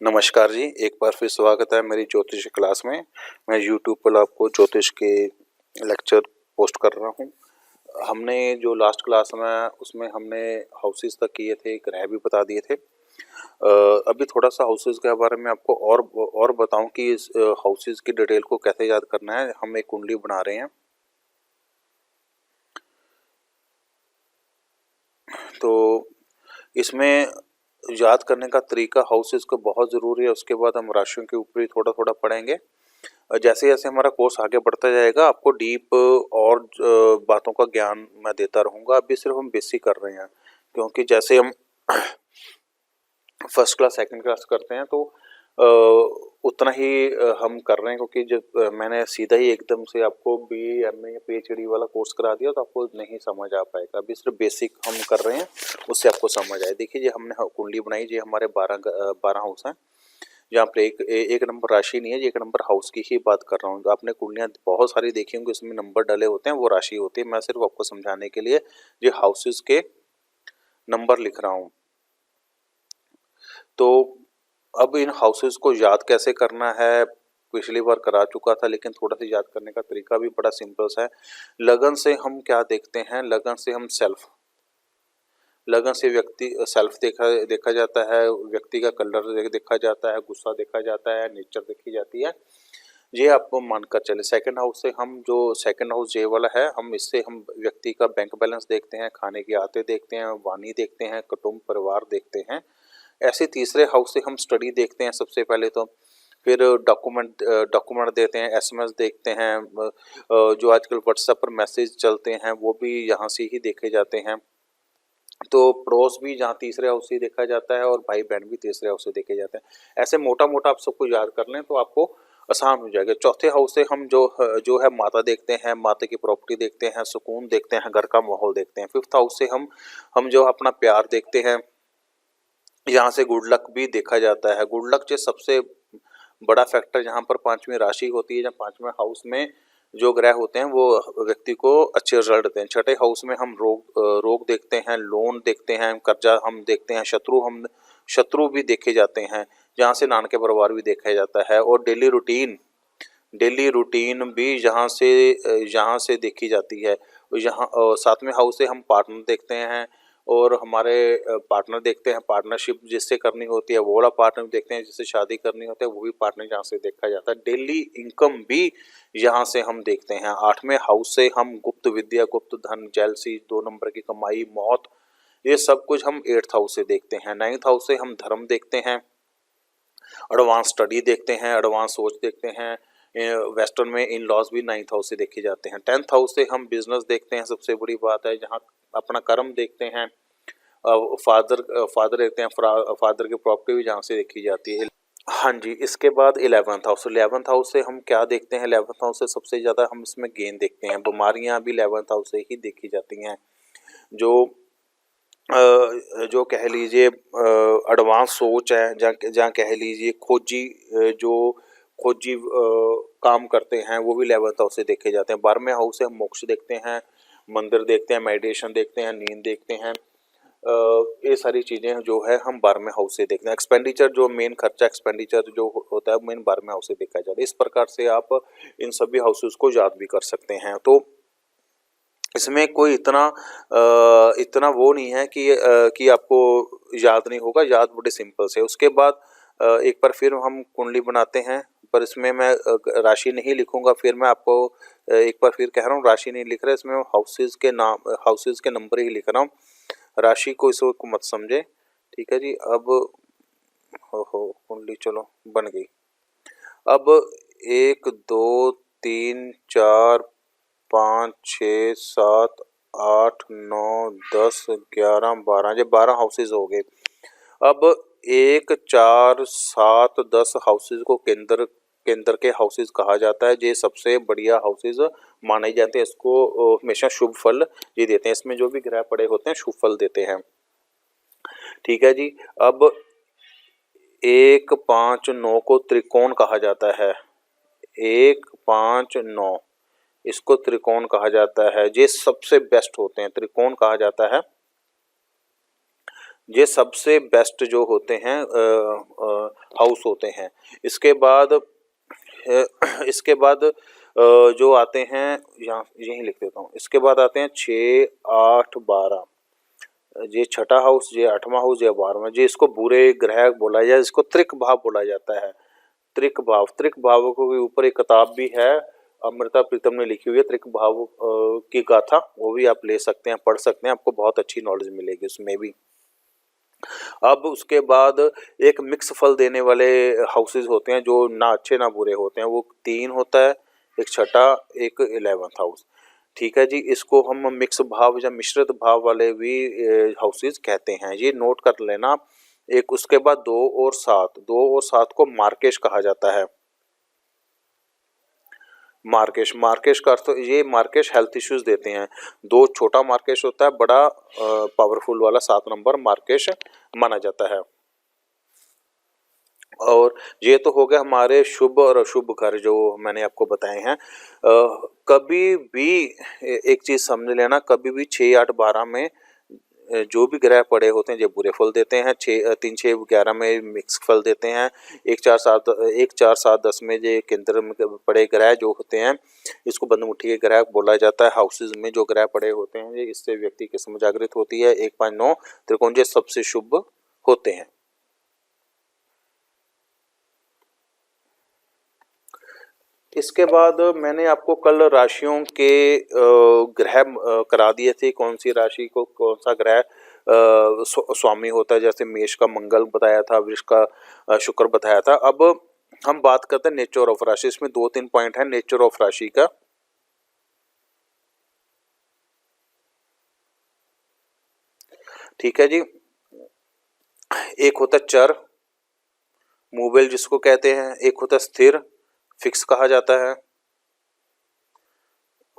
नमस्कार जी, एक बार फिर स्वागत है मेरी ज्योतिष क्लास में। मैं यूट्यूब पर आपको ज्योतिष के लेक्चर पोस्ट कर रहा हूँ। हमने जो लास्ट क्लास में उसमें हमने हाउसेस तक किए थे, ग्रह भी बता दिए थे। अभी थोड़ा-सा हाउसेस के बारे में आपको और बताऊँ कि इस हाउसेस की डिटेल को कैसे याद करना है। हम एक कुंडली बना रहे हैं। तो इसमें याद करने का तरीका हाउसेस का बहुत ज़रूरी है। उसके बाद हम राशियों के ऊपर ही थोड़ा-थोड़ा पढ़ेंगे। जैसे-जैसे हमारा कोर्स आगे बढ़ता जाएगा आपको डीप और बातों का ज्ञान मैं देता रहूँगा। अभी सिर्फ हम बेसिक कर रहे हैं, क्योंकि जैसे हम फर्स्ट क्लास, सेकंड क्लास करते हैं तो उतना ही हम कर रहे हैं, क्योंकि जब मैंने सीधा ही एकदम से आपको बीए, एमए या पीएचडी वाला कोर्स करा दिया तो आपको नहीं समझ आ पाएगा। अभी सिर्फ बेसिक हम कर रहे हैं, उससे आपको समझ आए। देखिए, ये हमने कुंडली बनाई, ये हमारे 12 हाउस हैं। यहाँ पे एक नंबर राशि नहीं है, ये एक नंबर हाउस की ही बात कर रहा हूँ। आपने कुंडलियाँ बहुत सारी देखी होंगी, उसमें नंबर डले होते हैं, वो राशि होती है। मैं सिर्फ आपको समझाने के लिए ये हाउसेस के नंबर लिख रहा हूँ। तो अब इन हाउसेस को याद कैसे करना है, पिछली बार करा चुका था, लेकिन थोड़ा सा याद करने का तरीका भी बड़ा सिंपल सा है। लगन से हम क्या देखते हैं, लगन से हम लगन से व्यक्ति सेल्फ देखा जाता है, व्यक्ति का कलर देखा जाता है, गुस्सा देखा जाता है, नेचर देखी जाती है। ये आपको मानकर चले। सेकंड हाउस से हम जो सेकंड हाउस ये वाला है, हम इससे हम व्यक्ति का बैंक बैलेंस देखते हैं, खाने की आदतें देखते हैं, वाणी देखते हैं, कुटुंब परिवार देखते हैं। ऐसे तीसरे हाउस से हम स्टडी देखते हैं सबसे पहले तो, फिर डॉक्यूमेंट देते हैं, एसएमएस देखते हैं, जो आजकल व्हाट्सएप पर मैसेज चलते हैं वो भी यहाँ से ही देखे जाते हैं। तो पड़ोस भी जहाँ तीसरे हाउस से देखा जाता है और भाई बहन भी तीसरे हाउस से देखे जाते हैं। ऐसे मोटा मोटा आप सबको याद कर लें तो आपको आसान हो जाएगा। चौथे हाउस से हम जो है माता देखते हैं, माता की प्रॉपर्टी देखते हैं, सुकून देखते हैं, घर का माहौल देखते हैं। फिफ्थ हाउस से हम जो अपना प्यार देखते हैं, यहाँ से गुड लक भी देखा जाता है। गुड लक जो सबसे बड़ा फैक्टर यहाँ पर पांचवी राशि होती है, जब पांचवें हाउस में जो ग्रह होते हैं वो व्यक्ति को अच्छे रिजल्ट देते हैं। छठे हाउस में हम रोग देखते हैं, लोन देखते हैं, कर्जा हम देखते हैं, शत्रु भी देखे जाते हैं, जहाँ से नानके परिवार भी देखा जाता है। और डेली रूटीन भी यहाँ से देखी जाती है। यहाँ सातवें हाउस से हम पार्टनर देखते हैं, और हमारे पार्टनर देखते हैं, पार्टनरशिप जिससे करनी होती है वो वाला पार्टनर देखते हैं, जिससे शादी करनी होती है वो भी पार्टनर यहाँ से देखा जाता है। डेली इनकम भी यहाँ से हम देखते हैं। आठवें हाउस से हम गुप्त विद्या, गुप्त धन, जेलसी, 2 नंबर की कमाई, मौत, ये सब कुछ हम एट्थ हाउस से देखते हैं। नाइन्थ हाउस से हम धर्म देखते हैं, एडवांस स्टडी देखते हैं, एडवांस सोच देखते हैं। वेस्टर्न में इन लॉज भी नाइन्थ हाउस से देखे जाते हैं। 10th हाउस से हम बिजनेस देखते हैं, सबसे बड़ी बात है, जहाँ अपना कर्म देखते हैं। फादर देखते हैं, फादर की प्रॉपर्टी भी जहाँ से देखी जाती है। हाँ जी, इसके बाद 11th हाउस से हम क्या देखते हैं, 11th हाउस से सबसे ज़्यादा हम इसमें गेन देखते हैं। बीमारियाँ भी 11th हाउस से ही देखी जाती हैं। जो जो कह लीजिए एडवांस सोच है, जहाँ जहाँ कह लीजिए खोजी काम करते हैं, वो भी 11th हाउस से देखे जाते हैं। 12वें हाउस से हम मोक्ष देखते हैं, मंदिर देखते हैं, मेडिटेशन देखते हैं, नींद देखते हैं। ये सारी चीज़ें जो है हम 12वें हाउस से देखते हैं। एक्सपेंडिचर जो मेन खर्चा एक्सपेंडिचर जो होता है मेन 12वें हाउस से देखा जाता है। इस प्रकार से आप इन सभी हाउसेस को याद भी कर सकते हैं। तो इसमें कोई इतना वो नहीं है कि आपको याद नहीं होगा, याद बड़े सिंपल से। उसके बाद एक बार फिर हम कुंडली बनाते हैं, पर इसमें मैं राशि नहीं लिखूंगा। फिर मैं आपको एक बार फिर कह रहा हूँ, राशि नहीं लिख रहा, इसमें हाउसेज के नंबर ही लिख रहा हूँ। राशि को इस वक्त मत समझे, ठीक है जी। अब हो कुंडली चलो बन गई। अब 1 2 3 4 5 6 7 8 9 10 11 12, ये 12 हाउसेज हो गए। अब 1 4 7 10 हाउसेज को केंद्र के हाउसेज कहा जाता है। ये सबसे बढ़िया हाउसेज माने जाते हैं। इसको हमेशा शुभ फल ये देते हैं। इसमें जो भी ग्रह पड़े होते हैं शुभ फल देते हैं, ठीक है जी। अब 1 5 9 को त्रिकोण कहा जाता है। 1 5 9 इसको त्रिकोण कहा जाता है। ये सबसे बेस्ट होते हैं, त्रिकोण कहा जाता है। ये सबसे बेस्ट जो होते हैं हाउस होते हैं। इसके बाद जो आते हैं, यहाँ यहीं लिख देता हूँ। इसके बाद आते हैं 6, 8, 12। ये छठा हाउस, ये 8वां हाउस, ये 12वां। ये इसको बुरे ग्रह बोला जाए, इसको त्रिक भाव बोला जाता है। त्रिक भाव, त्रिक भावों के ऊपर एक किताब भी है, अमृता प्रीतम ने लिखी हुई है, त्रिक भाव की गाथा। वो भी आप ले सकते हैं, पढ़ सकते हैं, आपको बहुत अच्छी नॉलेज मिलेगी उसमें भी। अब उसके बाद एक मिक्स फल देने वाले हाउसेज होते हैं, जो ना अच्छे ना बुरे होते हैं। वो 3 होता है, एक छठा, एक 11वां हाउस। ठीक है जी, इसको हम मिक्स भाव या मिश्रित भाव वाले भी हाउसेज कहते हैं। ये नोट कर लेना। एक उसके बाद 2 और 7, 2 और 7 को मार्केश कहा जाता है। मार्केश, मार्केश का अर्थ, ये मार्केश हेल्थ इश्यूज देते हैं। 2 छोटा मार्केश होता है, बड़ा पावरफुल वाला 7 नंबर मार्केश माना जाता है। और ये तो हो गया हमारे शुभ और अशुभ घर जो मैंने आपको बताए हैं। कभी भी एक चीज समझ लेना, कभी भी 6, 8, 12 में जो भी ग्रह पड़े होते हैं ये बुरे फल देते हैं। 3, 6, 11 में मिक्स फल देते हैं। 1, 4, 7, 10 में ये केंद्र में पड़े ग्रह जो होते हैं, इसको बंदमुट्ठी के ग्रह बोला जाता है। हाउसेज में जो ग्रह पड़े होते हैं, ये इससे व्यक्ति की किस्म जागृत होती है। 1, 5, 9 त्रिकोण ये सबसे शुभ होते हैं। इसके बाद मैंने आपको कल राशियों के ग्रह करा दिए थे, कौन सी राशि को कौन सा ग्रह स्वामी होता है। जैसे मेष का मंगल बताया था, वृष का शुक्र बताया था। अब हम बात करते हैं नेचर ऑफ राशि। इसमें 2-3 पॉइंट है नेचर ऑफ राशि का। ठीक है जी, एक होता है चर, मूवेल जिसको कहते हैं। एक होता है स्थिर, फिक्स कहा जाता है।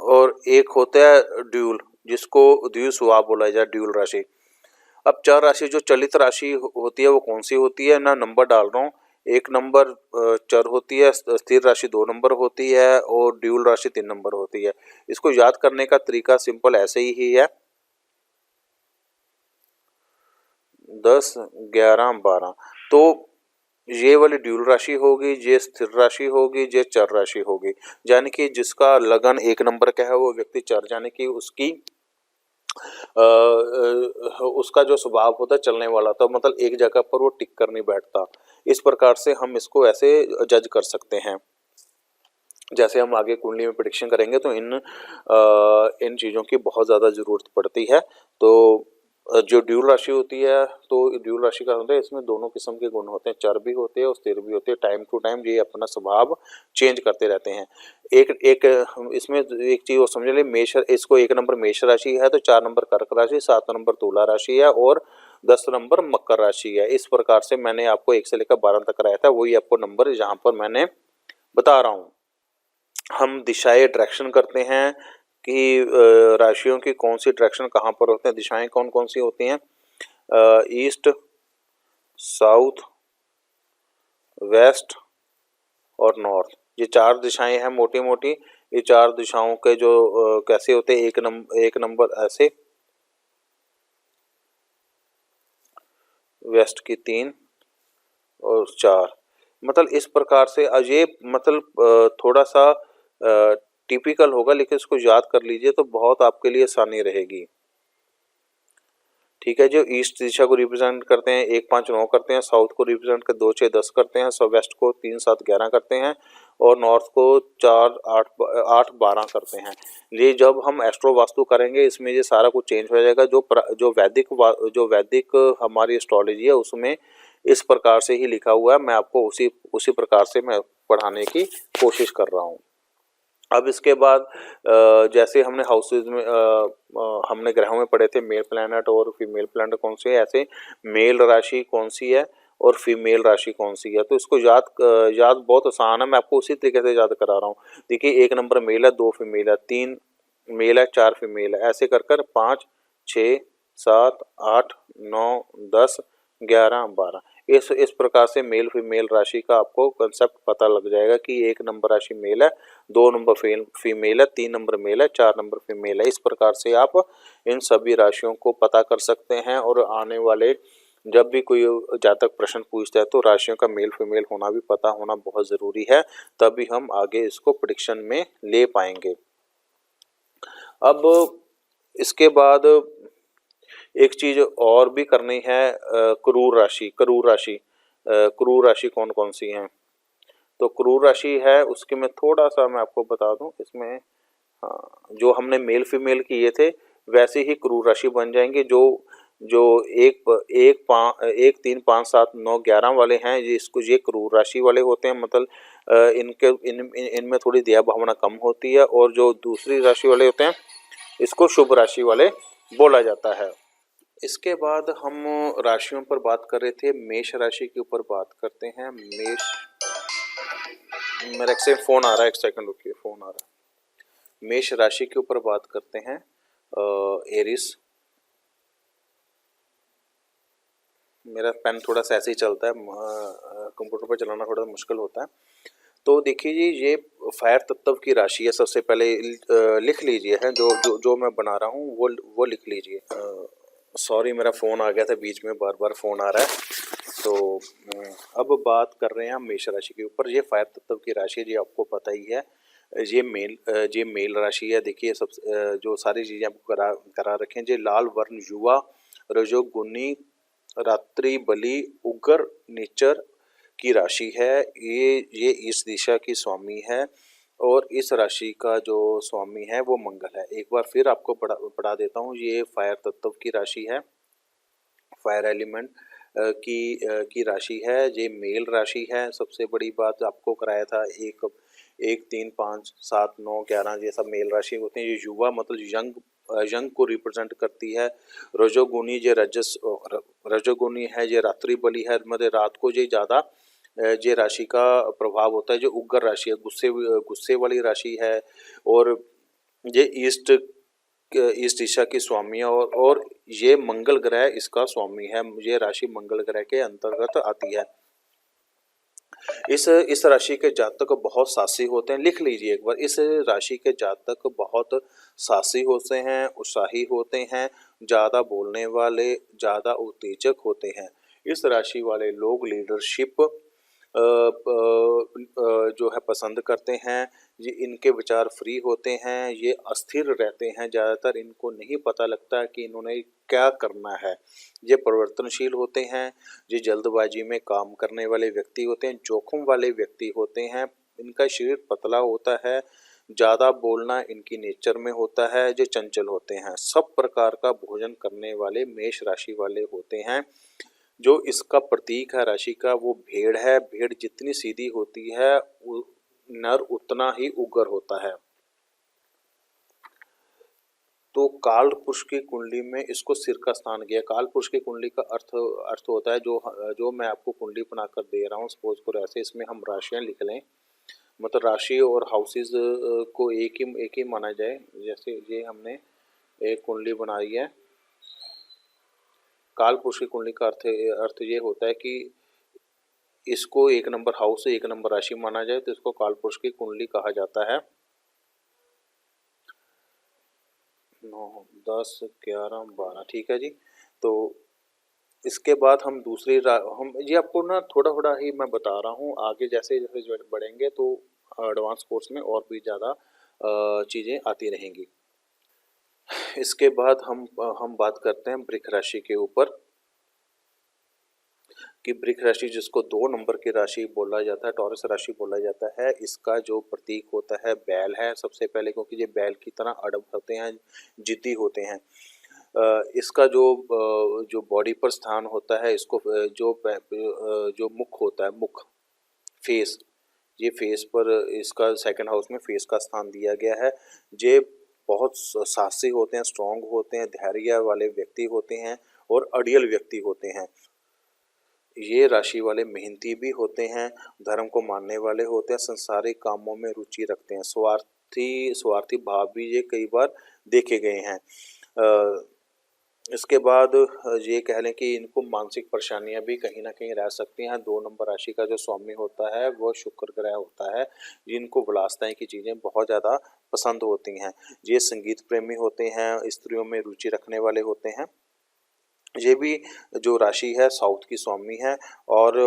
और एक होता है ड्यूल, जिसको द्वितीय स्वभाव बोला जाए, ड्यूल राशि। अब 4 राशि जो चलित राशि होती है वो कौन सी होती है, ना नंबर डाल रहा हूँ। 1 नंबर चर होती है, स्थिर राशि 2 नंबर होती है, और ड्यूल राशि 3 नंबर होती है। इसको याद करने का तरीका सिंपल ऐसे ही है, 10, 11, 12। तो ये वाली ड्यूल राशि होगी, ये स्थिर राशि होगी, ये चर राशि होगी। यानी कि जिसका लगन 1 नंबर का है वो व्यक्ति चर, यानी कि उसका जो स्वभाव होता है चलने वाला, तो मतलब एक जगह पर वो टिक कर नहीं बैठता। इस प्रकार से हम इसको ऐसे जज कर सकते हैं। जैसे हम आगे कुंडली में प्रेडिक्शन करेंगे तो इन चीज़ों की बहुत ज़्यादा ज़रूरत पड़ती है। तो जो ड्यूल राशि होती है, तो ड्यूल राशि का होता है, इसमें दोनों किस्म के गुण होते हैं, चर भी होते हैं और स्थिर भी होते हैं। टाइम टू टाइम ये अपना स्वभाव चेंज करते रहते हैं। एक इसमें एक चीज़ और समझ लें, मेष, इसको 1 नंबर मेष राशि है, तो 4 नंबर कर्क राशि, 7 नंबर तुला राशि है, और 10 नंबर मकर राशि है। इस प्रकार से मैंने आपको 1 से लेकर 12 तक कराया था, वही आपको नंबर यहाँ पर मैंने बता रहा हूँ। हम दिशाएं डायरेक्शन करते हैं कि राशियों की कौन सी डायरेक्शन कहाँ पर होते हैं। दिशाएं कौन कौन सी होती हैं, ईस्ट, साउथ, वेस्ट और नॉर्थ। ये 4 दिशाएं हैं मोटी मोटी। ये 4 दिशाओं के जो कैसे होते हैं, एक नंबर ऐसे, वेस्ट की 3 और 4, मतलब इस प्रकार से। ये मतलब थोड़ा सा टिपिकल होगा, लेकिन इसको याद कर लीजिए तो बहुत आपके लिए आसानी रहेगी। ठीक है, जो ईस्ट दिशा को रिप्रेजेंट करते हैं 1, 5, 9 करते हैं, साउथ को रिप्रेजेंट कर 2, 6, 10 करते हैं, वेस्ट को 3, 7, 11 करते हैं, और नॉर्थ को 4, 8, 12 करते हैं। ये जब हम एस्ट्रो वास्तु करेंगे इसमें ये सारा कुछ चेंज हो जाएगा। जो वैदिक हमारी एस्ट्रोलॉजी है उसमें इस प्रकार से ही लिखा हुआ है। मैं आपको उसी प्रकार से मैं पढ़ाने की कोशिश कर रहा हूँ। अब इसके बाद जैसे हमने हाउसेज में हमने ग्रहों में पढ़े थे मेल प्लैनेट और फीमेल प्लैनेट कौन से है, ऐसे मेल राशि कौन सी है और फीमेल राशि कौन सी है। तो इसको याद बहुत आसान है, मैं आपको उसी तरीके से याद करा रहा हूँ। देखिए, 1 नंबर मेल है, 2 फीमेल है, 3 मेल है, 4 फीमेल है, ऐसे कर कर 5, 6, 7, 8, 9, 10, 11, 12। इस प्रकार से मेल फीमेल राशि का आपको कंसेप्ट पता लग जाएगा कि 1 नंबर राशि मेल है, 2 नंबर फीमेल है, 3 नंबर मेल है, 4 नंबर फीमेल है। इस प्रकार से आप इन सभी राशियों को पता कर सकते हैं और आने वाले जब भी कोई जातक प्रश्न पूछता है तो राशियों का मेल फीमेल होना भी पता होना बहुत ज़रूरी है, तभी हम आगे इसको प्रेडिक्शन में ले पाएंगे। अब इसके बाद एक चीज़ और भी करनी है, क्रूर राशि। क्रूर राशि कौन कौन सी हैं? तो क्रूर राशि है उसके मैं थोड़ा सा मैं आपको बता दूं इसमें। हाँ, जो हमने मेल फीमेल किए थे वैसे ही क्रूर राशि बन जाएंगे। जो जो एक 3 5 7 9 11 वाले हैं, ये क्रूर राशि वाले होते हैं। मतलब इनके इनमें थोड़ी दया भावना कम होती है, और जो दूसरी राशि वाले होते हैं इसको शुभ राशि वाले बोला जाता है। इसके बाद हम राशियों पर बात कर रहे थे, मेष राशि के ऊपर बात करते हैं। मेरा एक से फ़ोन आ रहा है, एक सेकंड रुकिए, फ़ोन आ रहा है। मेष राशि के ऊपर बात करते हैं। एरिस, मेरा पेन थोड़ा सा ऐसे ही चलता है, कंप्यूटर पर चलाना थोड़ा मुश्किल होता है। तो देखिए जी, ये फायर तत्व की राशि है। सबसे पहले लिख लीजिए, है जो मैं बना रहा हूँ वो लिख लीजिए। सॉरी, मेरा फ़ोन आ गया था बीच में, बार बार फ़ोन आ रहा है। तो अब बात कर रहे हैं हम मेष राशि के ऊपर। ये फायर तत्व की राशि है, ये आपको पता ही है। ये मेल राशि है। देखिए सब जो सारी चीज़ें आपको करा रखें। ये लाल वर्ण, युवा, रजोगुनी, रात्रि बलि, उग्र, निचर की राशि है। ये इस दिशा की स्वामी है, और इस राशि का जो स्वामी है वो मंगल है। एक बार फिर आपको पढ़ा देता हूँ। ये फायर तत्व की राशि है, फायर एलिमेंट की राशि है। ये मेल राशि है। सबसे बड़ी बात आपको कराया था, एक 1 3 5 7 9 11 ये सब मेल राशि होते हैं। ये युवा मतलब यंग को रिप्रेजेंट करती है। रजोगुनी ये रजोगुनी है। ये रात्रि बलि है, मतलब रात को ये ज़्यादा ये राशि का प्रभाव होता है। जो उग्र राशि है, गुस्से वाली राशि है। और ये इस दिशा की स्वामी है, और ये मंगल ग्रह इसका स्वामी है। ये राशि मंगल ग्रह के अंतर्गत आती है। इस राशि के जातक बहुत साहसी होते हैं। लिख लीजिए एक बार, इस राशि के जातक बहुत साहसी होते हैं, उत्साही होते हैं, ज़्यादा बोलने वाले, ज़्यादा उत्तेजक होते हैं। इस राशि वाले लोग लीडरशिप जो है पसंद करते हैं। ये इनके विचार फ्री होते हैं। ये अस्थिर रहते हैं, ज़्यादातर इनको नहीं पता लगता कि इन्होंने क्या करना है। ये परिवर्तनशील होते हैं। ये जल्दबाजी में काम करने वाले व्यक्ति होते हैं, जोखिम वाले व्यक्ति होते हैं। इनका शरीर पतला होता है, ज़्यादा बोलना इनकी नेचर में होता है। जो चंचल होते हैं, सब प्रकार का भोजन करने वाले मेष राशि वाले होते हैं। जो इसका प्रतीक है राशि का, वो भेड़ है। भेड़ जितनी सीधी होती है नर उतना ही उग्र होता है। तो काल पुरुष की कुंडली में इसको सिर का स्थान किया। काल पुरुष की कुंडली का अर्थ होता है, जो मैं आपको कुंडली बनाकर दे रहा हूँ, सपोज करो ऐसे, इसमें हम राशियाँ लिख लें। मतलब राशि और हाउसेस को एक ही माना जाए। जैसे ये हमने एक कुंडली बनाई है। काल पुरुष की कुंडली का अर्थ ये होता है कि इसको 1 नंबर हाउस से 1 नंबर राशि माना जाए, तो इसको काल पुरुष की कुंडली कहा जाता है। 9 10 11 12, ठीक है जी। तो इसके बाद हम हम ये आपको ना थोड़ा थोड़ा ही मैं बता रहा हूँ। आगे जैसे जैसे बढ़ेंगे तो एडवांस कोर्स में और भी ज़्यादा चीज़ें आती रहेंगी। इसके बाद हम बात करते हैं वृक राशि के ऊपर, कि वृक राशि जिसको 2 नंबर की राशि बोला जाता है, टॉरस राशि बोला जाता है। इसका जो प्रतीक होता है बैल है सबसे पहले, क्योंकि ये बैल की तरह अड़ब होते हैं, जिद्दी होते हैं। इसका जो बॉडी पर स्थान होता है, इसको जो मुख होता है, मुख, फेस, ये फेस पर इसका सेकंड हाउस में फेस का स्थान दिया गया है। ये बहुत साहसी होते हैं, स्ट्रांग होते हैं, धैर्य वाले व्यक्ति होते हैं, और अड़ियल व्यक्ति होते हैं। ये राशि वाले मेहनती भी होते हैं, धर्म को मानने वाले होते हैं, संसारिक कामों में रुचि रखते हैं। स्वार्थी भाव भी ये कई बार देखे गए हैं। इसके बाद ये कह लें कि इनको मानसिक परेशानियां भी कहीं ना कहीं रह सकती हैं। 2 नंबर राशि का जो स्वामी होता है वो शुक्र ग्रह होता है। जिनको विलासिताएं की चीज़ें बहुत ज़्यादा पसंद होती हैं। ये संगीत प्रेमी होते हैं, स्त्रियों में रुचि रखने वाले होते हैं। ये भी जो राशि है साउथ की स्वामी है, और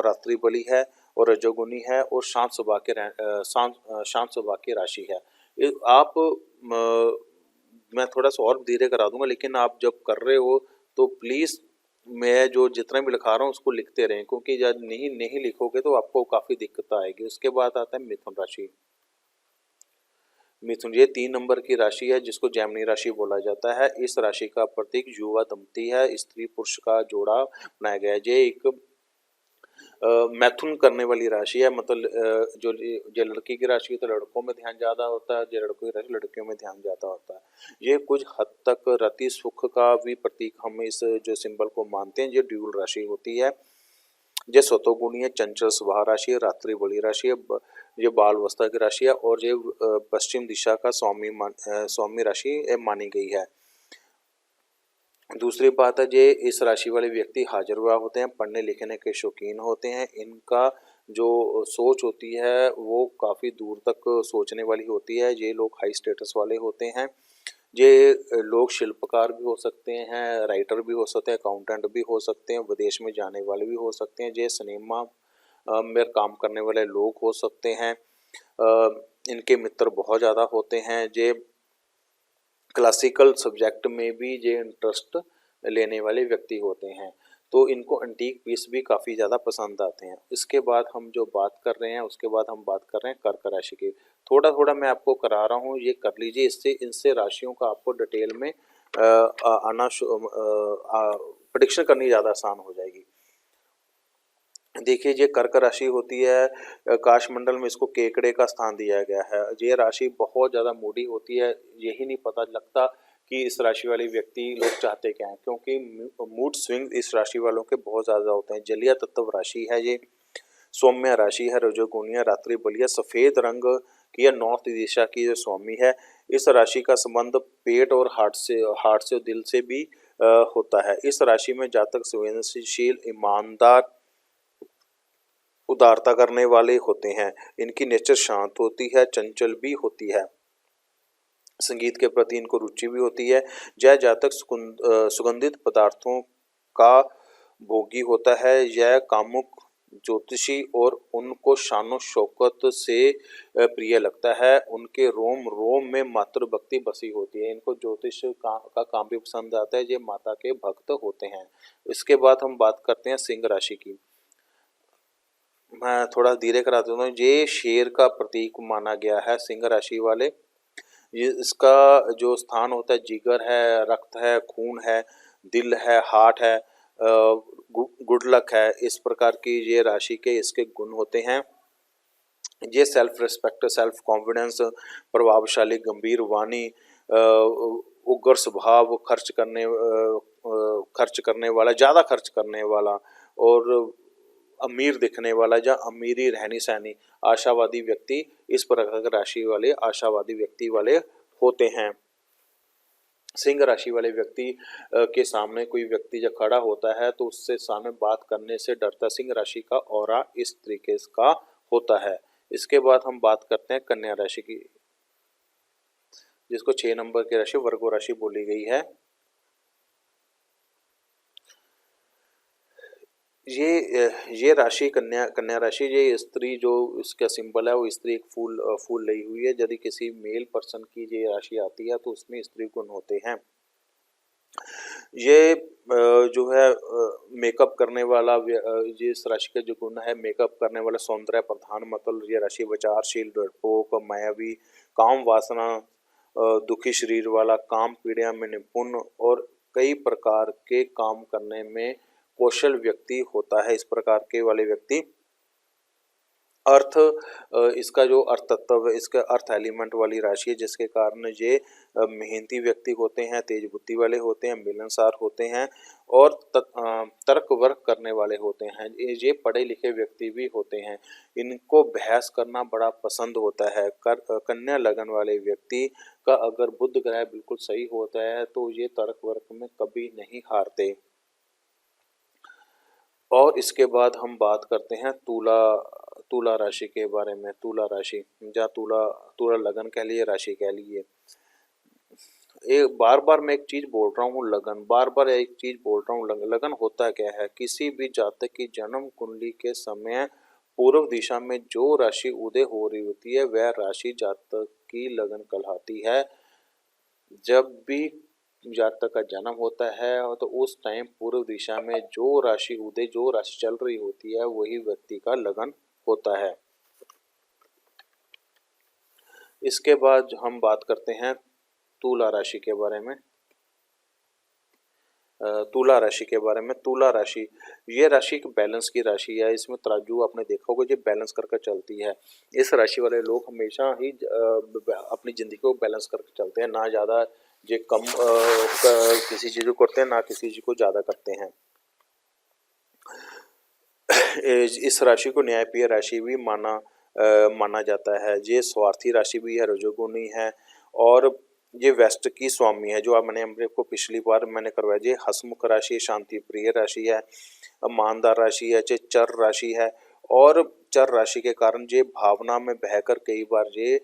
रात्रि बली है, और रजोगुनी है, और शांत स्वभाव की राशि है। आप मैं थोड़ा सा और धीरे करा दूंगा, लेकिन आप जब कर रहे हो तो प्लीज मैं जो जितना भी लिखा रहा हूँ उसको लिखते रहें, क्योंकि जब नहीं नहीं लिखोगे तो आपको काफी दिक्कत आएगी। उसके बाद आता है मिथुन राशि। मिथुन ये 3 नंबर की राशि है, जिसको जैमिनी राशि बोला जाता है। इस राशि का प्रतीक युवा दंपति है, स्त्री पुरुष का जोड़ा बनाया गया है। ये एक मैथुन करने वाली राशि है, मतलब जो लड़की की राशि है तो लड़कों में ध्यान ज्यादा होता है, जो लड़कों की राशि लड़कियों में ध्यान ज्यादा होता है। ये कुछ हद तक रति सुख का भी प्रतीक हम इस जो सिंबल को मानते हैं। ये ड्यूल राशि होती है। ये स्वतोगुणी है, चंचल स्वभाव राशि है, रात्रि बली राशि है, ये बाल अवस्था की राशि है, और ये पश्चिम दिशा का स्वामी राशि मानी गई है। दूसरी बात है, ये इस राशि वाले व्यक्ति हाजिर हुआ होते हैं, पढ़ने लिखने के शौकीन होते हैं। इनका जो सोच होती है वो काफ़ी दूर तक सोचने वाली होती है। ये लोग हाई स्टेटस वाले होते हैं। ये लोग शिल्पकार भी हो सकते हैं, राइटर भी हो सकते हैं, अकाउंटेंट भी हो सकते हैं, विदेश में जाने वाले भी हो सकते हैं। ये सिनेमा में काम करने वाले लोग हो सकते हैं। इनके मित्र बहुत ज़्यादा होते हैं। ये क्लासिकल सब्जेक्ट में भी ये इंटरेस्ट लेने वाले व्यक्ति होते हैं। तो इनको एंटीक पीस भी काफ़ी ज़्यादा पसंद आते हैं। इसके बाद हम जो बात कर रहे हैं, उसके बाद हम बात कर रहे हैं कर्क राशि की। थोड़ा थोड़ा मैं आपको करा रहा हूँ, ये कर लीजिए। इससे इनसे राशियों का आपको डिटेल में आना प्रेडिक्शन करनी ज़्यादा आसान हो जाएगी। देखिए, ये कर्क राशि होती है। काश मंडल में इसको केकड़े का स्थान दिया गया है। ये राशि बहुत ज़्यादा मूडी होती है। यही नहीं पता लगता कि इस राशि वाले व्यक्ति लोग चाहते क्या हैं, क्योंकि मूड स्विंग इस राशि वालों के बहुत ज़्यादा होते हैं। जलीय तत्व राशि है ये, सौम्य राशि है, रजोगुणिया, रात्रि बलिया, सफ़ेद रंग की या नॉर्थ दिशा की जो स्वामी है। इस राशि का संबंध पेट और हार्ट से दिल से भी होता है। इस राशि में जातक संवेदनशील, ईमानदार, उदारता करने वाले होते हैं। इनकी नेचर शांत होती है, चंचल भी होती है। संगीत के प्रति इनको रुचि भी होती है। यह जातक सुगंधित पदार्थों का भोगी होता है। यह कामुक, ज्योतिषी और उनको शानो शौकत से प्रिय लगता है। उनके रोम रोम में मातृभक्ति बसी होती है। इनको ज्योतिष का काम भी पसंद आता है। ये माता के भक्त होते हैं। इसके बाद हम बात करते हैं सिंह राशि की। मैं थोड़ा धीरे करा देता हूँ। ये शेर का प्रतीक माना गया है सिंह राशि वाले। ये इसका जो स्थान होता है, जिगर है, रक्त है, खून है, दिल है, हार्ट है, गुड लक है। इस प्रकार की ये राशि के इसके गुण होते हैं। ये सेल्फ रिस्पेक्ट, सेल्फ कॉन्फिडेंस, प्रभावशाली, गंभीर वाणी, उग्र स्वभाव, खर्च करने वाला, ज़्यादा खर्च करने वाला, और अमीर दिखने वाला या अमीरी रहनी सहनी, आशावादी व्यक्ति, इस प्रकार की राशि वाले आशावादी व्यक्ति वाले होते हैं। सिंह राशि वाले व्यक्ति के सामने कोई व्यक्ति जब खड़ा होता है तो उससे सामने बात करने से डरता। सिंह राशि का ऑरा इस तरीके का होता है। इसके बाद हम बात करते हैं कन्या राशि की, जिसको 6 नंबर की राशि वर्गो राशि बोली गई है। ये राशि कन्या राशि, ये स्त्री जो इसका सिंबल है वो स्त्री एक फूल ली हुई है। यदि किसी मेल पर्सन की ये राशि आती है तो उसमें स्त्री गुण होते हैं। ये जो है मेकअप करने वाला, ये इस राशि का जो गुण है, मेकअप करने वाला, सौंदर्य प्रधान, मतलब ये राशि विचारशील, डरपोक, मायावी, काम वासना, दुखी शरीर वाला, काम पीड़िया में निपुण, और कई प्रकार के काम करने में कौशल व्यक्ति होता है। इस प्रकार के वाले व्यक्ति अर्थ इसका जो अर्थ तत्व है, इसका अर्थ एलिमेंट वाली राशि है, जिसके कारण ये मेहनती व्यक्ति होते हैं, तेज बुद्धि वाले होते हैं, मिलनसार होते हैं, और तर्क वर्क करने वाले होते हैं। ये पढ़े लिखे व्यक्ति भी होते हैं। इनको बहस करना बड़ा पसंद होता है। कन्या लगन वाले व्यक्ति का अगर बुध ग्रह बिल्कुल सही होता है तो ये तर्क वर्क में कभी नहीं हारते। और इसके बाद हम बात करते हैं तुला राशि के बारे में। तुला राशि या तुला तुला लगन कह लिए, राशि कह लिए। एक बार बार मैं एक चीज बोल रहा हूँ, लगन, बार बार एक चीज बोल रहा हूँ, लगन। लगन होता क्या है? किसी भी जातक की जन्म कुंडली के समय पूर्व दिशा में जो राशि उदय हो रही होती है वह राशि जातक की लगन कहलाती है। जब भी जातक का जन्म होता है तो उस टाइम पूर्व दिशा में जो राशि उदय, जो राशि चल रही होती है, वही व्यक्ति का लगन होता है। इसके बाद हम बात करते हैं तुला राशि के बारे में। तुला राशि के बारे में। तुला राशि, ये राशि एक बैलेंस की राशि है। इसमें तराजू आपने देखा होगा, ये बैलेंस करके चलती है। इस राशि वाले लोग हमेशा ही अपनी जिंदगी को बैलेंस करके चलते हैं, ना ज़्यादा ये कम किसी चीज़ को करते हैं, ना किसी चीज़ को ज़्यादा करते हैं। इस राशि को न्यायप्रिय राशि भी माना जाता है। ये स्वार्थी राशि भी है, रजोगुणी है, और ये वेस्ट की स्वामी है। जो आप मैंने आपको पिछली बार मैंने करवाया, ये हसमुख राशि है, शांति प्रिय राशि है, मानदार राशि है, ये चर राशि है। और चर राशि के कारण ये भावना में बहकर कई बार ये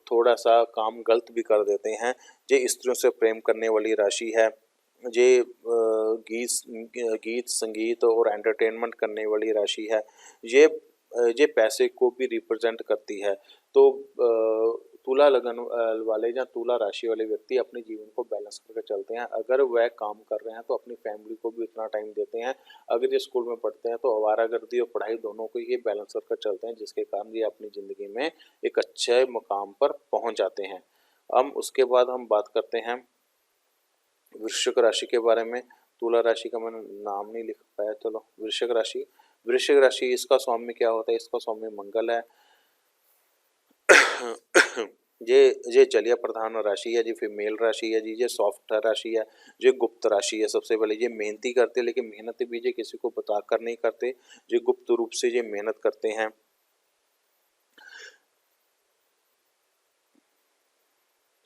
थोड़ा सा काम गलत भी कर देते हैं। ये स्त्रियों से प्रेम करने वाली राशि है। ये गीत संगीत और एंटरटेनमेंट करने वाली राशि है। ये पैसे को भी रिप्रेजेंट करती है। तो तुला लगन वाले या तुला राशि वाले व्यक्ति अपने जीवन को बैलेंस करके चलते हैं। अगर वह काम कर रहे हैं तो अपनी फैमिली को भी उतना टाइम देते हैं। अगर ये स्कूल में पढ़ते हैं तो आवारागर्दी और पढ़ाई दोनों को ही बैलेंस करके चलते हैं, जिसके कारण ये अपनी ज़िंदगी में एक अच्छे मुकाम पर पहुंच जाते हैं। हम उसके बाद हम बात करते हैं वृश्चिक राशि के बारे में। तुला राशि का मैंने नाम नहीं लिख पाया, चलो वृश्चिक राशि। वृश्चिक राशि, इसका स्वामी क्या होता है? इसका स्वामी मंगल है। ये जलीय प्रधान राशि है, ये फीमेल राशि है जी, ये सॉफ्ट राशि है, ये गुप्त राशि है। सबसे पहले ये मेहनती करते हैं, लेकिन मेहनत भी ये किसी को बता कर नहीं करते, ये गुप्त रूप से ये मेहनत करते हैं।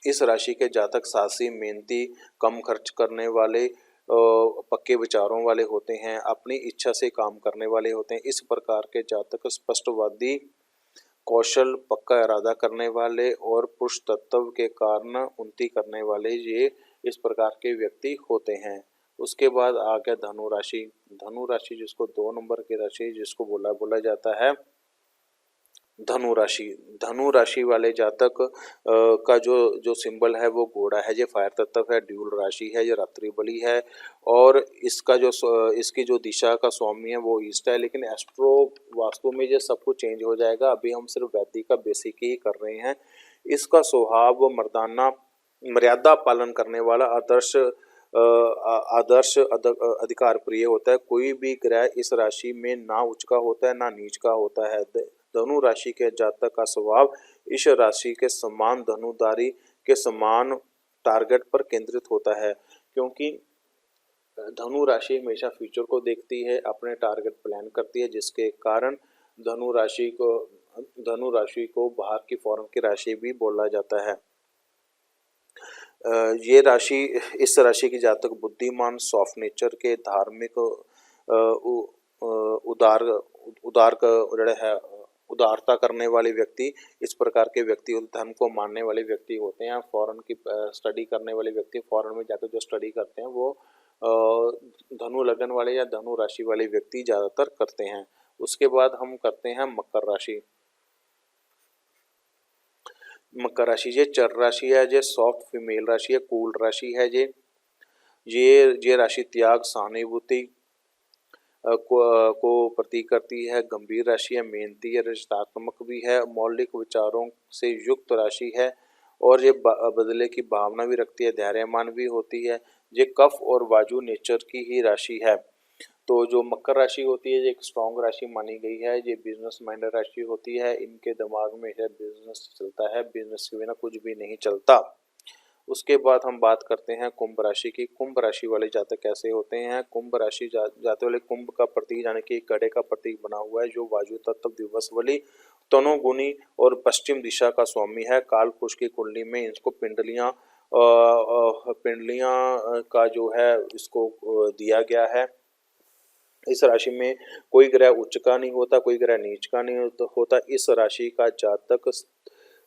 इस राशि के जातक साहसी, मेहनती, कम खर्च करने वाले, पक्के विचारों वाले होते हैं, अपनी इच्छा से काम करने वाले होते हैं। इस प्रकार के जातक स्पष्टवादी, कौशल, पक्का इरादा करने वाले और पुरुष तत्व के कारण उन्नति करने वाले, ये इस प्रकार के व्यक्ति होते हैं। उसके बाद आ गया धनु राशि। धनु राशि, जिसको 2 नंबर की राशि जिसको बोला जाता है धनु राशि। धनु राशि वाले जातक का जो सिंबल है वो घोड़ा है। ये फायर तत्व है, ड्यूल राशि है, ये रात्रि बली है, और इसका इसकी जो दिशा का स्वामी है वो ईस्ट है। लेकिन एस्ट्रो वास्तु में ये सब कुछ चेंज हो जाएगा। अभी हम सिर्फ वैदिक का बेसिक ही कर रहे हैं। इसका स्वभाव मर्दाना, मर्यादा पालन करने वाला, अधिकार प्रिय होता है। कोई भी ग्रह इस राशि में ना उच्च का होता है ना नीच का होता है। धनु राशि के जातक का स्वभाव इस राशि के समान धनुधारी के समान टारगेट पर केंद्रित होता है, क्योंकि धनु राशि हमेशा फ्यूचर को देखती है, अपने टारगेट प्लान करती है, जिसके कारण धनु राशि को बाहर की फॉरेन की राशि भी बोला जाता है। ये राशि, इस राशि की जातक बुद्धिमान, सॉफ्ट नेचर के, धार्मिक, उदार उदार का है, उदारता करने वाले व्यक्ति, इस प्रकार के व्यक्ति धर्म को मानने वाले व्यक्ति होते हैं। फॉरेन की स्टडी करने वाले व्यक्ति, फॉरेन में जाकर जो स्टडी करते हैं वो धनु लगन वाले या धनु राशि वाले व्यक्ति ज़्यादातर करते हैं। उसके बाद हम करते हैं मकर राशि। मकर राशि, ये चर राशि है, ये सॉफ्ट फीमेल राशि है, कूल राशि है। ये राशि त्याग, सहानुभूति को प्रतीक करती है। गंभीर राशि है, मेहनती है, रचनात्मक भी है, मौलिक विचारों से युक्त राशि है, और ये बदले की भावना भी रखती है, धैर्यमान भी होती है। ये कफ और वायु नेचर की ही राशि है। तो जो मकर राशि होती है ये एक स्ट्रॉन्ग राशि मानी गई है। ये बिजनेस माइंडेड राशि होती है। इनके दिमाग में है बिजनेस चलता है, बिजनेस के बिना कुछ भी नहीं चलता। उसके बाद हम बात करते हैं कुंभ राशि की। कुंभ राशि वाले जातक कैसे होते हैं? कुंभ राशि जाते वाले, कुंभ का प्रतीक यानी कि घड़े का प्रतीक बना हुआ है, जो वायु तत्व, दिवसवली, तनोगुनी और पश्चिम दिशा का स्वामी है। काल पुरुष की कुंडली में इसको पिंडलियां का जो है इसको दिया गया है। इस राशि में कोई ग्रह उच्च का नहीं होता, कोई ग्रह नीच का नहीं होता। इस राशि का जातक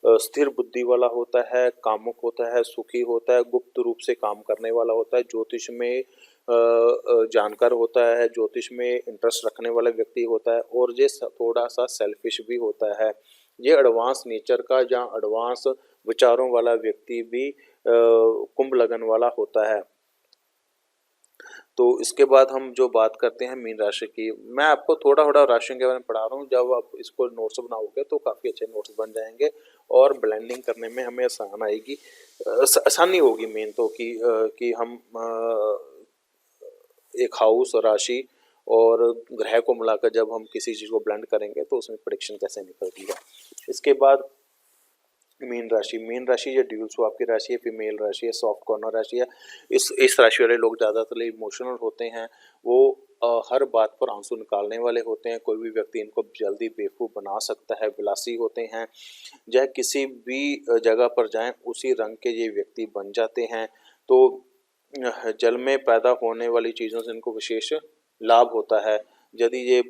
स्थिर बुद्धि वाला होता है, कामुक होता है, सुखी होता है, गुप्त रूप से काम करने वाला होता है, ज्योतिष में जानकार होता है, ज्योतिष में इंटरेस्ट रखने वाला व्यक्ति होता है, और ये थोड़ा सा सेल्फिश भी होता है। ये एडवांस नेचर का या एडवांस विचारों वाला व्यक्ति भी कुंभ लगन वाला होता है। तो इसके बाद हम जो बात करते हैं मीन राशि की, मैं आपको थोड़ा थोड़ा राशियों के बारे में पढ़ा रहा हूँ। जब आप इसको नोट्स बनाओगे तो काफ़ी अच्छे नोट्स बन जाएंगे और ब्लेंडिंग करने में हमें आसान आएगी, आसानी होगी मेन तो कि हम एक हाउस, राशि और ग्रह को मिलाकर जब हम किसी चीज़ को ब्लेंड करेंगे तो उसमें प्रेडिक्शन कैसे निकलती है। इसके बाद मीन राशि ये ड्यूल स्वभाव की राशि है, फीमेल राशि है, सॉफ्ट कॉर्नर राशि है। इस राशि वाले लोग ज़्यादातर इमोशनल होते हैं। वो हर बात पर आंसू निकालने वाले होते हैं। कोई भी व्यक्ति इनको जल्दी बेवकूफ़ बना सकता है। विलासी होते हैं, चाहे किसी भी जगह पर जाएं उसी रंग के ये व्यक्ति बन जाते हैं। तो जल में पैदा होने वाली चीज़ों से इनको विशेष लाभ होता है। यदि ये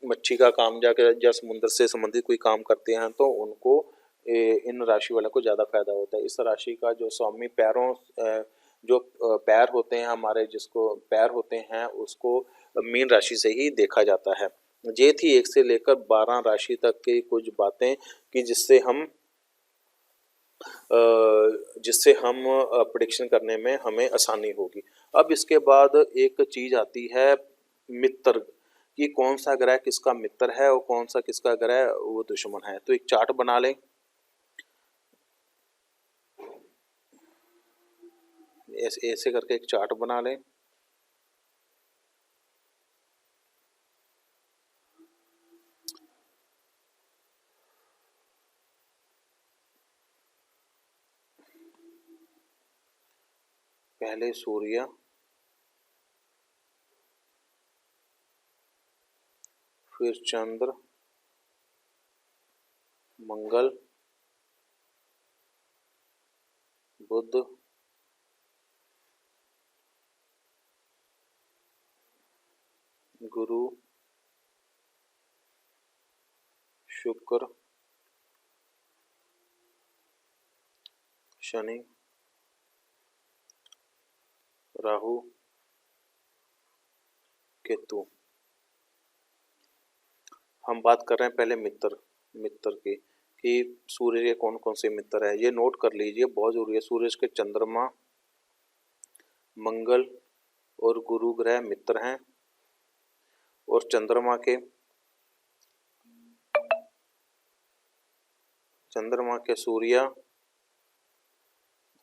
मच्छी का काम या समुद्र से संबंधित कोई काम करते हैं तो उनको इन राशि वालों को ज़्यादा फायदा होता है। इस राशि का जो स्वामी पैरों जो पैर होते हैं हमारे, जिसको पैर होते हैं उसको मीन राशि से ही देखा जाता है। ये थी 1 से लेकर 12 राशि तक की कुछ बातें कि जिससे हम प्रेडिक्शन करने में हमें आसानी होगी। अब इसके बाद एक चीज़ आती है मित्र, कि कौन सा ग्रह किसका मित्र है और कौन सा किसका ग्रह वो दुश्मन है। तो एक चार्ट बना लें, ऐसे करके एक चार्ट बना लें। पहले सूर्य, फिर चंद्र, मंगल, बुध, गुरु, शुक्र, शनि, राहु, केतु। हम बात कर रहे हैं पहले मित्र की, कि सूर्य के कौन कौन से मित्र हैं। ये नोट कर लीजिए, बहुत जरूरी है। सूर्य के चंद्रमा, मंगल और गुरु ग्रह मित्र हैं, और चंद्रमा के सूर्य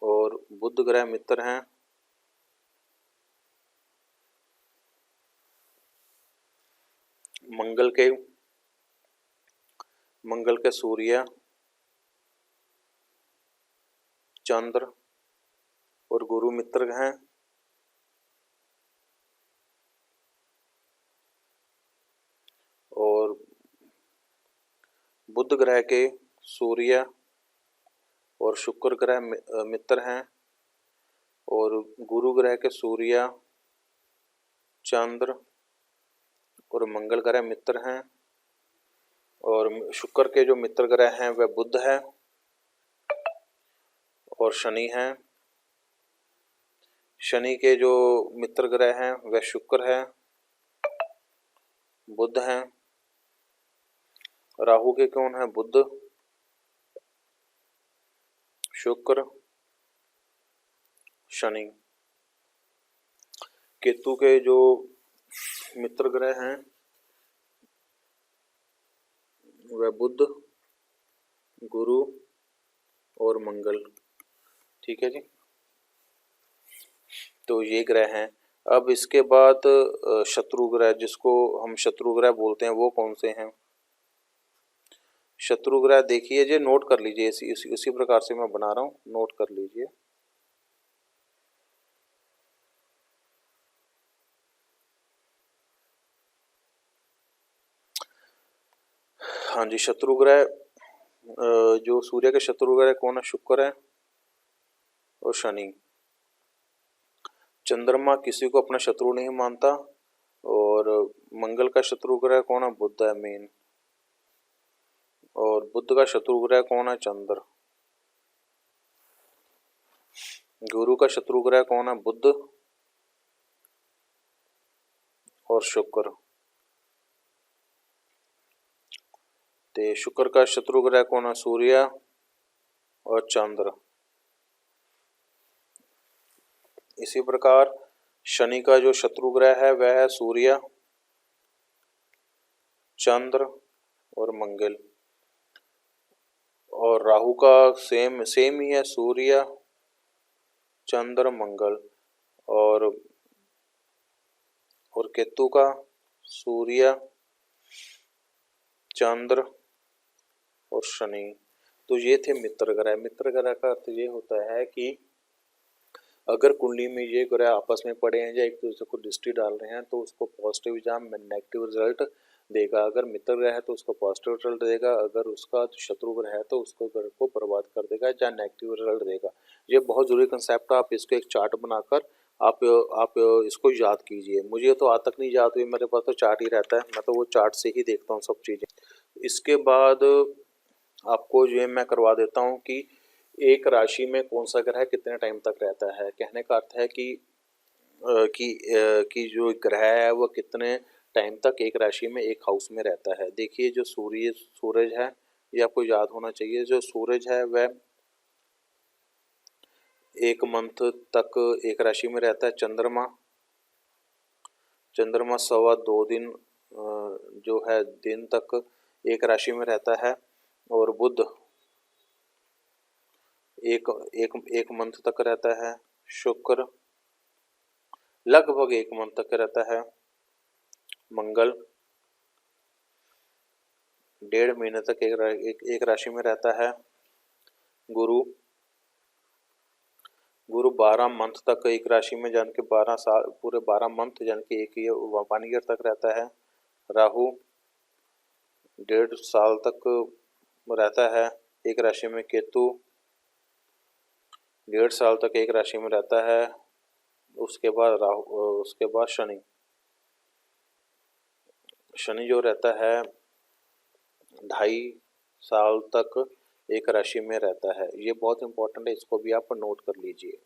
और बुध ग्रह मित्र हैं। मंगल के सूर्य, चंद्र और गुरु मित्र हैं, और बुध ग्रह के सूर्य और शुक्र ग्रह मित्र हैं, और गुरु ग्रह के सूर्य, चंद्र और मंगल ग्रह मित्र हैं, और शुक्र के जो मित्र ग्रह हैं वह बुध है और शनि है। शनि के जो मित्र ग्रह हैं वह शुक्र है, बुध है। राहु के कौन है? बुध, शुक्र, शनि। केतु के जो मित्र ग्रह हैं वह बुध, गुरु और मंगल। ठीक है जी, तो ये ग्रह हैं। अब इसके बाद शत्रु ग्रह, जिसको हम शत्रु ग्रह बोलते हैं, वो कौन से हैं? शत्रु ग्रह देखिए, ये नोट कर लीजिए, इसी प्रकार से मैं बना रहा हूँ, नोट कर लीजिए। हाँ जी, शत्रु ग्रह जो सूर्य के शत्रु ग्रह कौन है? शुक्र है और शनि। चंद्रमा किसी को अपना शत्रु नहीं मानता, और मंगल का शत्रु ग्रह कौन है? बुध है मेन। और बुध का शत्रु ग्रह कौन है? चंद्र। गुरु का शत्रु ग्रह कौन है? बुध और शुक्र। ते शुक्र का शत्रु ग्रह कौन है? सूर्य और चंद्र। इसी प्रकार शनि का जो शत्रु ग्रह है वह है सूर्य, चंद्र और मंगल। और राहु का सेम ही है, सूर्य, चंद्र, मंगल। और केतु का सूर्य, चंद्र और शनि। तो ये थे मित्र ग्रह। मित्र ग्रह का अर्थ ये होता है कि अगर कुंडली में ये ग्रह आपस में पड़े हैं या एक दूसरे को दृष्टि डाल रहे हैं तो उसको पॉजिटिव या नेगेटिव रिजल्ट देगा। अगर मित्र ग्रह है तो उसको पॉजिटिव रिजल्ट देगा, अगर उसका शत्रु ग्रह है तो उसको ग्रह को बर्बाद कर देगा या नेगेटिव रिजल्ट देगा। ये बहुत जरूरी कंसेप्ट है। आप इसको एक चार्ट बनाकर आप इसको याद कीजिए। मुझे तो आज तक नहीं याद हुई, मेरे पास तो चार्ट ही रहता है, मैं तो वो चार्ट से ही देखता हूँ सब चीज़ें। इसके बाद आपको ये मैं करवा देता हूँ कि एक राशि में कौन सा ग्रह कितने टाइम तक रहता है। कहने का अर्थ है कि जो ग्रह है वो कितने टाइम तक एक राशि में एक हाउस में रहता है। देखिए जो सूरज है, ये आपको याद होना चाहिए। जो सूरज है वह एक मंथ तक एक राशि में रहता है। चंद्रमा 2.25 दिन जो है दिन तक एक राशि में रहता है। और बुध एक मंथ तक रहता है। शुक्र लगभग एक मंथ तक रहता है। मंगल 1.5 महीने तक एक राशि में रहता है। गुरु 12 मंथ तक एक राशि में, जान के 12 साल पूरे 12 मंथ जान के एक 1 ईयर तक रहता है। राहु 1.5 साल तक रहता है एक राशि में। केतु 1.5 साल तक एक राशि में रहता है। उसके बाद शनि जो रहता है 2.5 साल तक एक राशि में रहता है। ये बहुत इंपॉर्टेंट है, इसको भी आप नोट कर लीजिए।